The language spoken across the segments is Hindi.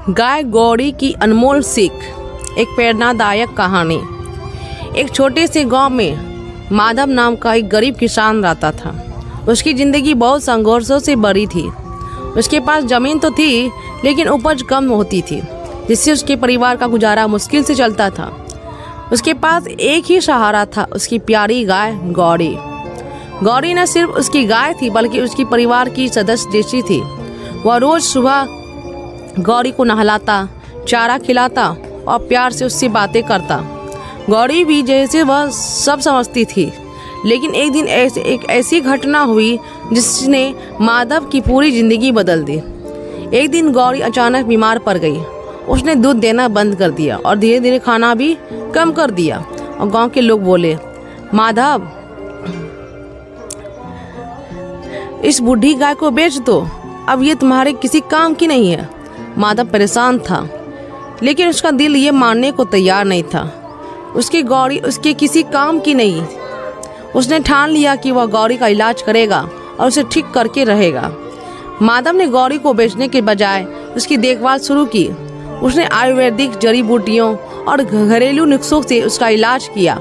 गाय गौरी की अनमोल सीख। एक प्रेरणादायक कहानी। एक छोटे से गांव में माधव नाम का एक गरीब किसान रहता था। उसकी ज़िंदगी बहुत संघर्षों से भरी थी। उसके पास ज़मीन तो थी, लेकिन उपज कम होती थी, जिससे उसके परिवार का गुजारा मुश्किल से चलता था। उसके पास एक ही सहारा था, उसकी प्यारी गाय गौरी। गौरी न सिर्फ उसकी गाय थी, बल्कि उसकी परिवार की सदस्य जैसी थी। वह रोज़ सुबह गौरी को नहलाता, चारा खिलाता और प्यार से उससे बातें करता। गौरी भी जैसे वह सब समझती थी, लेकिन एक दिन एक ऐसी घटना हुई जिसने माधव की पूरी ज़िंदगी बदल दी। एक दिन गौरी अचानक बीमार पड़ गई। उसने दूध देना बंद कर दिया और धीरे धीरे खाना भी कम कर दिया। और गांव के लोग बोले, माधव, इस बूढ़ी गाय को बेच दो, अब ये तुम्हारे किसी काम की नहीं है। माधव परेशान था, लेकिन उसका दिल ये मानने को तैयार नहीं था। उसकी गौरी उसके किसी काम की नहीं। उसने ठान लिया कि वह गौरी का इलाज करेगा और उसे ठीक करके रहेगा। माधव ने गौरी को बेचने के बजाय उसकी देखभाल शुरू की। उसने आयुर्वेदिक जड़ी बूटियों और घरेलू नुस्खों से उसका इलाज किया।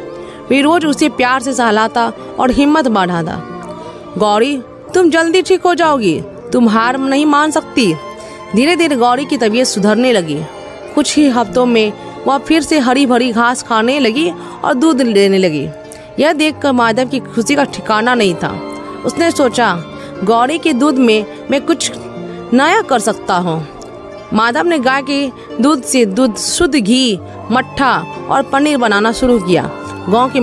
वे रोज उसे प्यार से सहलाता और हिम्मत बढ़ाता। गौरी, तुम जल्दी ठीक हो जाओगी, तुम हार नहीं मान सकती। धीरे धीरे गौरी की तबीयत सुधरने लगी। कुछ ही हफ्तों में वह फिर से हरी भरी घास खाने लगी और दूध देने लगी। यह देखकर माधव की खुशी का ठिकाना नहीं था। उसने सोचा, गौरी के दूध में मैं कुछ नया कर सकता हूँ। माधव ने गाय के दूध से शुद्ध घी, मट्ठा और पनीर बनाना शुरू किया। गांव के